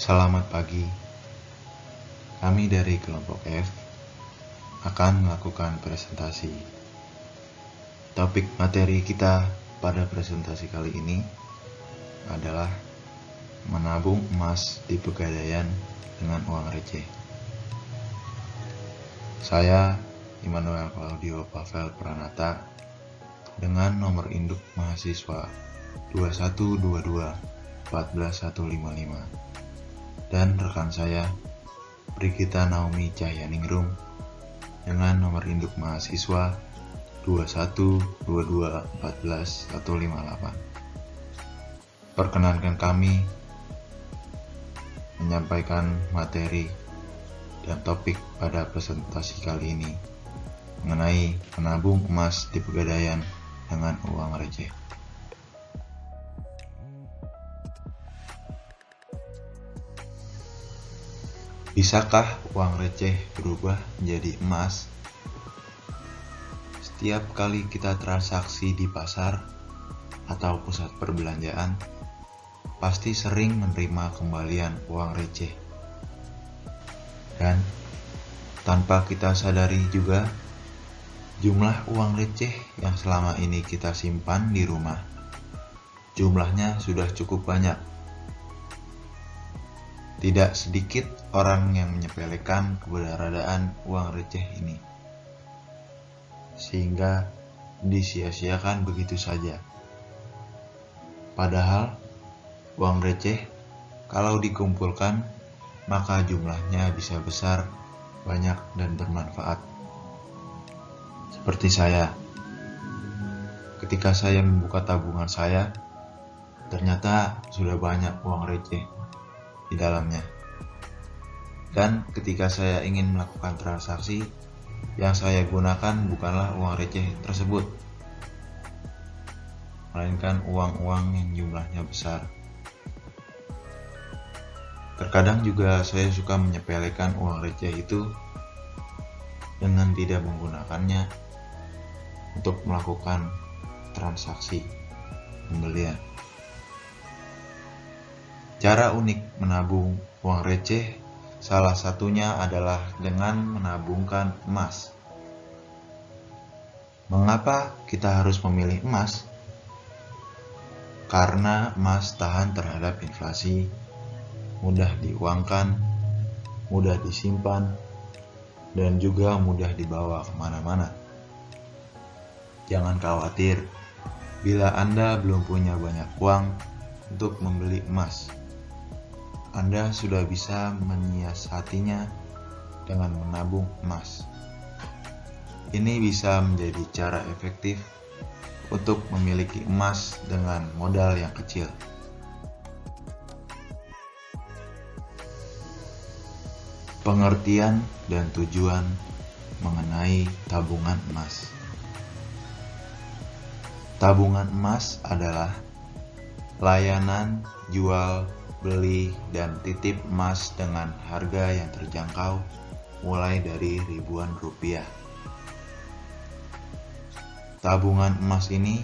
Selamat pagi. Kami dari kelompok F akan melakukan presentasi. Topik materi kita pada presentasi kali ini adalah menabung emas di Pegadaian dengan uang receh. Saya Immanuel Claudio Pavel Pranata dengan nomor induk mahasiswa 2122 14155 dan rekan saya Brigita Naomi Cahyaningrum dengan nomor induk mahasiswa 2122 14158. Perkenankan kami menyampaikan materi dan topik pada presentasi kali ini mengenai menabung emas di Pegadaian dengan uang receh. Bisakah uang receh berubah menjadi emas? Setiap kali kita transaksi di pasar atau pusat perbelanjaan, pasti sering menerima kembalian uang receh. Dan tanpa kita sadari juga, jumlah uang receh yang selama ini kita simpan di rumah, jumlahnya sudah cukup banyak. Tidak sedikit orang yang menyepelekan keberadaan uang receh ini, sehingga disia-siakan begitu saja. Padahal uang receh kalau dikumpulkan maka jumlahnya bisa besar, banyak, dan bermanfaat. Seperti saya, ketika saya membuka tabungan saya, ternyata sudah banyak uang receh di dalamnya. Dan ketika saya ingin melakukan transaksi, yang saya gunakan bukanlah uang receh tersebut, melainkan uang-uang yang jumlahnya besar. Terkadang juga saya suka menyepelekan uang receh itu dengan tidak menggunakannya untuk melakukan transaksi pembelian. Cara unik menabung uang receh salah satunya adalah dengan menabungkan emas. Mengapa kita harus memilih emas? Karena emas tahan terhadap inflasi, mudah diuangkan, mudah disimpan, dan juga mudah dibawa kemana-mana. Jangan khawatir bila Anda belum punya banyak uang untuk membeli emas. Anda sudah bisa menyiasatinya dengan menabung emas. Ini bisa menjadi cara efektif untuk memiliki emas dengan modal yang kecil. Pengertian dan tujuan mengenai tabungan emas. Tabungan emas adalah layanan jual, beli, dan titip emas dengan harga yang terjangkau mulai dari ribuan rupiah. Tabungan emas ini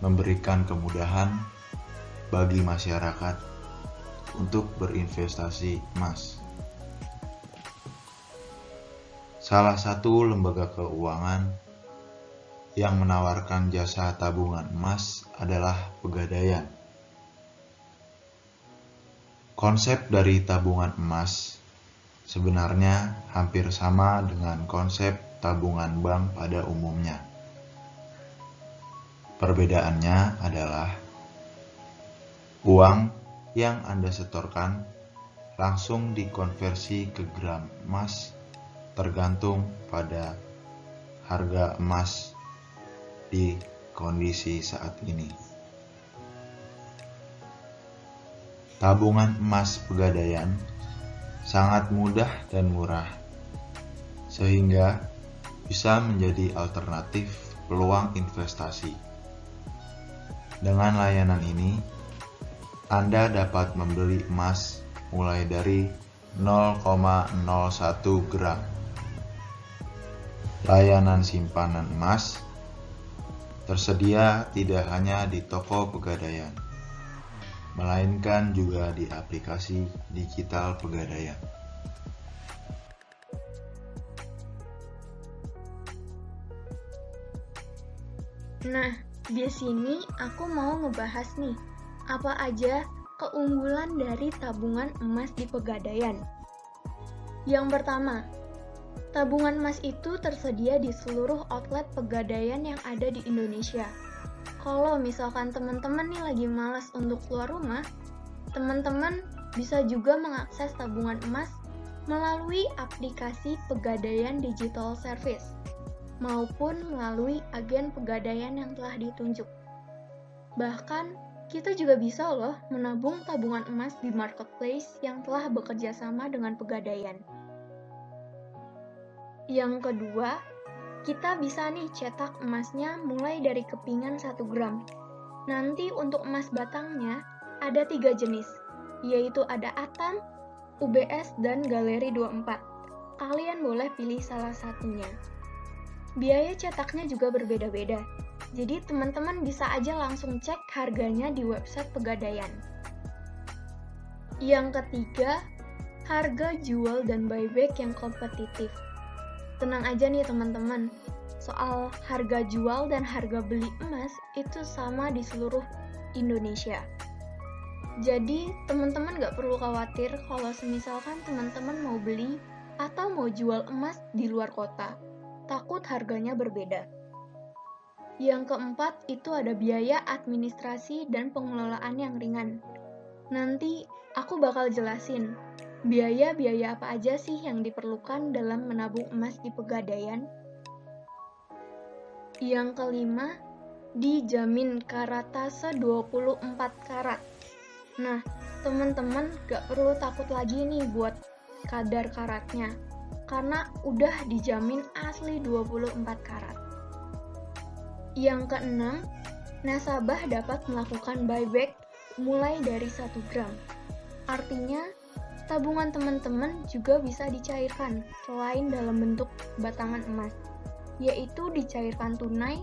memberikan kemudahan bagi masyarakat untuk berinvestasi emas. Salah satu lembaga keuangan yang menawarkan jasa tabungan emas adalah Pegadaian. Konsep dari tabungan emas sebenarnya hampir sama dengan konsep tabungan bank pada umumnya. Perbedaannya adalah uang yang Anda setorkan langsung dikonversi ke gram emas tergantung pada harga emas di kondisi saat ini. Tabungan emas Pegadaian sangat mudah dan murah, sehingga bisa menjadi alternatif peluang investasi. Dengan layanan ini, Anda dapat membeli emas mulai dari 0,01 gram. Layanan simpanan emas tersedia tidak hanya di toko Pegadaian, melainkan juga di aplikasi digital Pegadaian. Nah, di sini aku mau ngebahas nih, apa aja keunggulan dari tabungan emas di Pegadaian. Yang pertama, tabungan emas itu tersedia di seluruh outlet Pegadaian yang ada di Indonesia. Kalau misalkan teman-teman nih lagi malas untuk keluar rumah, teman-teman bisa juga mengakses tabungan emas melalui aplikasi Pegadaian Digital Service maupun melalui agen Pegadaian yang telah ditunjuk. Bahkan, kita juga bisa loh menabung tabungan emas di marketplace yang telah bekerja sama dengan Pegadaian. Yang kedua, kita bisa nih cetak emasnya mulai dari kepingan 1 gram. Nanti untuk emas batangnya ada 3 jenis, yaitu ada Atam, UBS, dan Galeri 24. Kalian boleh pilih salah satunya. Biaya cetaknya juga berbeda-beda, jadi teman-teman bisa aja langsung cek harganya di website Pegadaian. Yang ketiga, harga jual dan buyback yang kompetitif. Tenang aja nih teman-teman, soal harga jual dan harga beli emas itu sama di seluruh Indonesia. Jadi teman-teman gak perlu khawatir kalau semisalkan teman-teman mau beli atau mau jual emas di luar kota. Takut harganya berbeda. Yang keempat itu ada biaya administrasi dan pengelolaan yang ringan. Nanti aku bakal jelasin biaya-biaya apa aja sih yang diperlukan dalam menabung emas di Pegadaian. Yang kelima, dijamin karatase 24 karat. Nah, teman-teman gak perlu takut lagi nih buat kadar karatnya, karena udah dijamin asli 24 karat. Yang keenam, nasabah dapat melakukan buyback mulai dari 1 gram. Artinya, tabungan teman-teman juga bisa dicairkan selain dalam bentuk batangan emas, yaitu dicairkan tunai,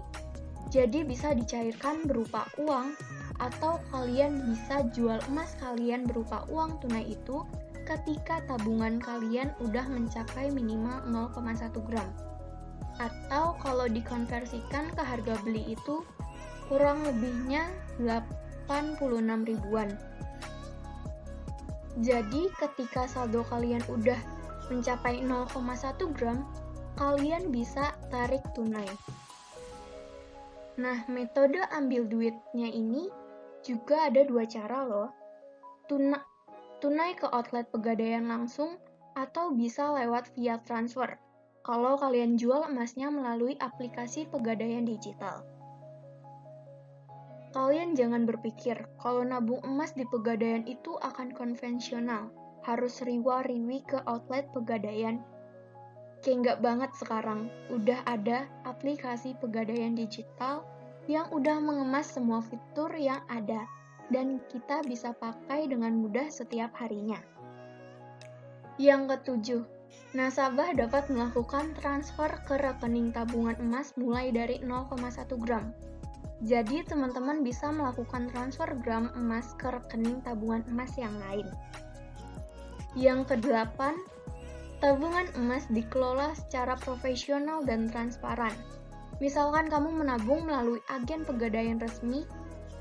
jadi bisa dicairkan berupa uang, atau kalian bisa jual emas kalian berupa uang tunai itu ketika tabungan kalian udah mencapai minimal 0,1 gram. Atau kalau dikonversikan ke harga beli itu kurang lebihnya 86 ribuan. Jadi ketika saldo kalian udah mencapai 0,1 gram, kalian bisa tarik tunai. Nah, metode ambil duitnya ini juga ada 2 cara loh. Tunai ke outlet Pegadaian langsung atau bisa lewat via transfer kalau kalian jual emasnya melalui aplikasi Pegadaian digital. Kalian jangan berpikir kalau nabung emas di Pegadaian itu akan konvensional, harus riwa-riwi ke outlet Pegadaian. Kayak nggak banget sekarang, udah ada aplikasi Pegadaian digital yang udah mengemas semua fitur yang ada, dan kita bisa pakai dengan mudah setiap harinya. Yang ketujuh, nasabah dapat melakukan transfer ke rekening tabungan emas mulai dari 0,1 gram. Jadi teman-teman bisa melakukan transfer gram emas ke rekening tabungan emas yang lain. Yang kedelapan, tabungan emas dikelola secara profesional dan transparan. Misalkan kamu menabung melalui agen Pegadaian resmi,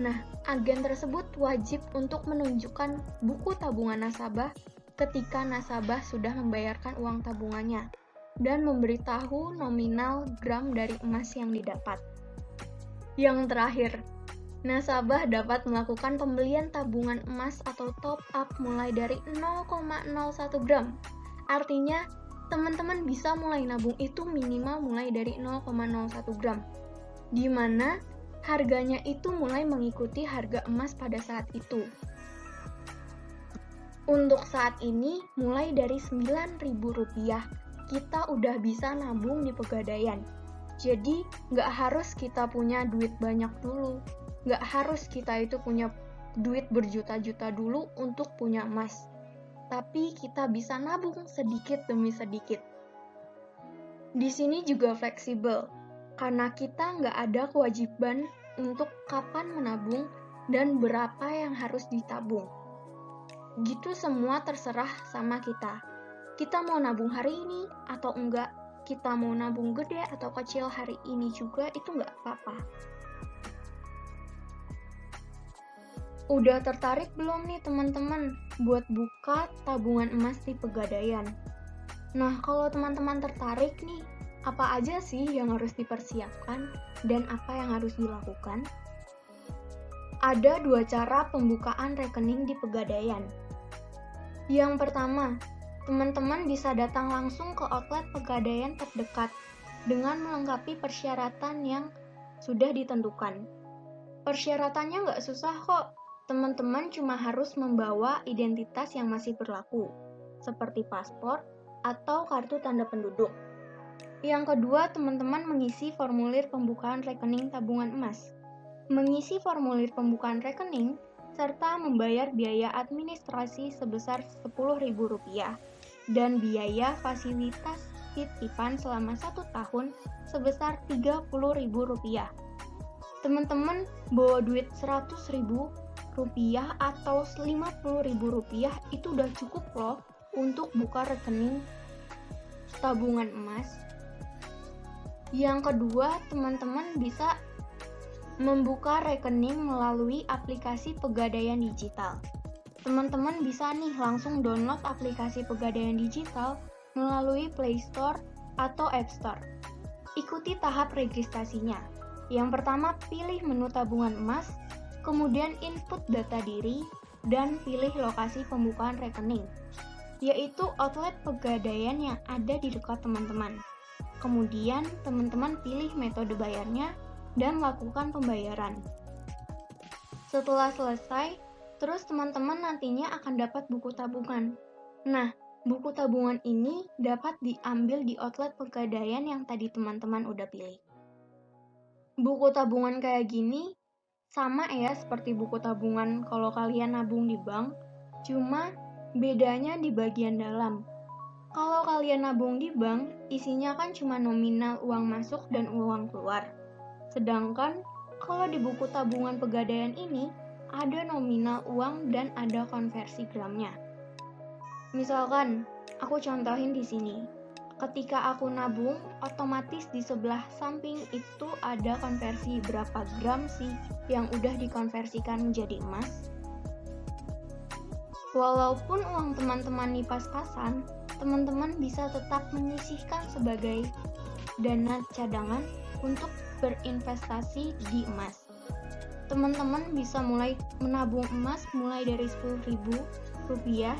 nah agen tersebut wajib untuk menunjukkan buku tabungan nasabah ketika nasabah sudah membayarkan uang tabungannya dan memberitahu nominal gram dari emas yang didapat. Yang terakhir, nasabah dapat melakukan pembelian tabungan emas atau top up mulai dari 0,01 gram. Artinya, teman-teman bisa mulai nabung itu minimal mulai dari 0,01 gram, di mana harganya itu mulai mengikuti harga emas pada saat itu. Untuk saat ini, mulai dari Rp9.000, kita udah bisa nabung di Pegadaian. Jadi, nggak harus kita punya duit banyak dulu. Nggak harus kita itu punya duit berjuta-juta dulu untuk punya emas. Tapi kita bisa nabung sedikit demi sedikit. Di sini juga fleksibel, karena kita nggak ada kewajiban untuk kapan menabung dan berapa yang harus ditabung. Gitu semua terserah sama kita. Kita mau nabung hari ini atau enggak, kita mau nabung gede atau kecil hari ini juga itu enggak apa-apa. Udah tertarik belum nih teman-teman buat buka tabungan emas di Pegadaian? Nah, kalau teman-teman tertarik nih, apa aja sih yang harus dipersiapkan dan apa yang harus dilakukan? Ada 2 cara pembukaan rekening di Pegadaian. Yang pertama, teman-teman bisa datang langsung ke outlet Pegadaian terdekat dengan melengkapi persyaratan yang sudah ditentukan. Persyaratannya nggak susah kok. Teman-teman cuma harus membawa identitas yang masih berlaku, seperti paspor atau kartu tanda penduduk. Yang kedua, teman-teman mengisi formulir pembukaan rekening tabungan emas. Mengisi formulir pembukaan rekening serta membayar biaya administrasi sebesar Rp10.000 dan biaya fasilitas titipan selama 1 tahun sebesar Rp30.000. Teman-teman bawa duit Rp100.000 atau Rp50.000 itu udah cukup loh untuk buka rekening tabungan emas. Yang kedua, teman-teman bisa membuka rekening melalui aplikasi Pegadaian Digital. Teman-teman bisa nih langsung download aplikasi Pegadaian Digital melalui Play Store atau App Store. Ikuti tahap registrasinya. Yang pertama, pilih menu tabungan emas, kemudian input data diri, dan pilih lokasi pembukaan rekening, yaitu outlet Pegadaian yang ada di dekat teman-teman. Kemudian, teman-teman pilih metode bayarnya dan lakukan pembayaran. Setelah selesai, terus teman-teman nantinya akan dapat buku tabungan. Nah, buku tabungan ini dapat diambil di outlet Pegadaian yang tadi teman-teman udah pilih. Buku tabungan kayak gini sama ya seperti buku tabungan kalau kalian nabung di bank, cuma bedanya di bagian dalam. Kalau kalian nabung di bank, isinya kan cuma nominal uang masuk dan uang keluar. Sedangkan kalau di buku tabungan Pegadaian ini, ada nominal uang dan ada konversi gramnya. Misalkan, aku contohin di sini. Ketika aku nabung, otomatis di sebelah samping itu ada konversi berapa gram sih yang udah dikonversikan menjadi emas. Walaupun uang teman-teman nih pas-pasan, teman-teman bisa tetap menyisihkan sebagai dana cadangan untuk berinvestasi di emas. Teman-teman bisa mulai menabung emas mulai dari Rp10.000,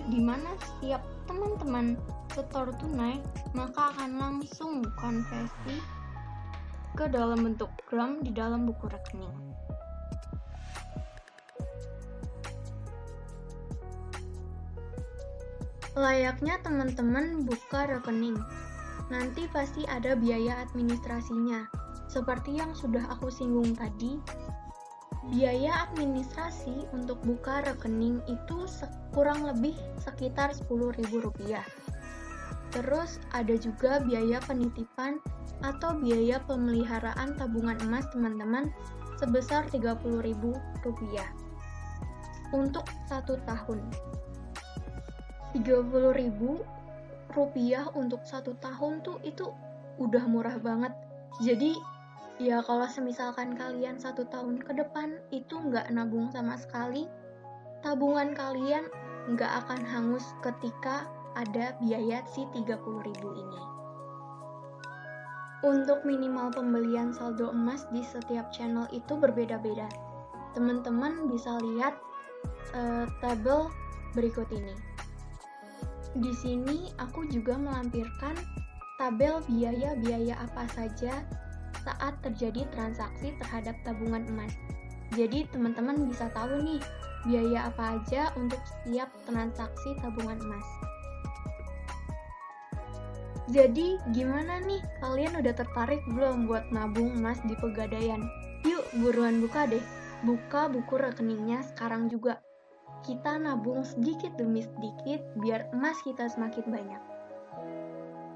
di mana setiap teman-teman setor tunai, maka akan langsung konversi ke dalam bentuk gram di dalam buku rekening. Layaknya teman-teman buka rekening, nanti pasti ada biaya administrasinya. Seperti yang sudah aku singgung tadi, biaya administrasi untuk buka rekening itu kurang lebih sekitar Rp10.000. Terus ada juga biaya penitipan atau biaya pemeliharaan tabungan emas teman-teman sebesar Rp30.000 untuk 1 tahun. Rp30.000 untuk 1 tahun tuh itu udah murah banget. Jadi ya kalau semisalkan kalian 1 tahun ke depan itu nggak nabung sama sekali, tabungan kalian nggak akan hangus ketika ada biaya si Rp30.000 ini. Untuk minimal pembelian saldo emas di setiap channel itu berbeda-beda. Teman-teman bisa lihat tabel berikut ini. Di sini aku juga melampirkan tabel biaya-biaya apa saja saat terjadi transaksi terhadap tabungan emas. Jadi teman-teman bisa tahu nih biaya apa aja untuk setiap transaksi tabungan emas. Jadi gimana nih, kalian udah tertarik belum buat nabung emas di Pegadaian? Yuk buruan buka deh, buka buku rekeningnya sekarang juga. Kita nabung sedikit demi sedikit biar emas kita semakin banyak.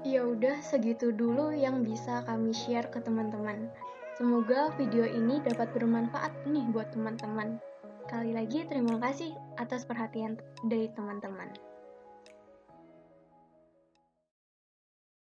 Ya udah segitu dulu yang bisa kami share ke teman-teman. Semoga video ini dapat bermanfaat nih buat teman-teman. Sekali lagi terima kasih atas perhatian dari teman-teman.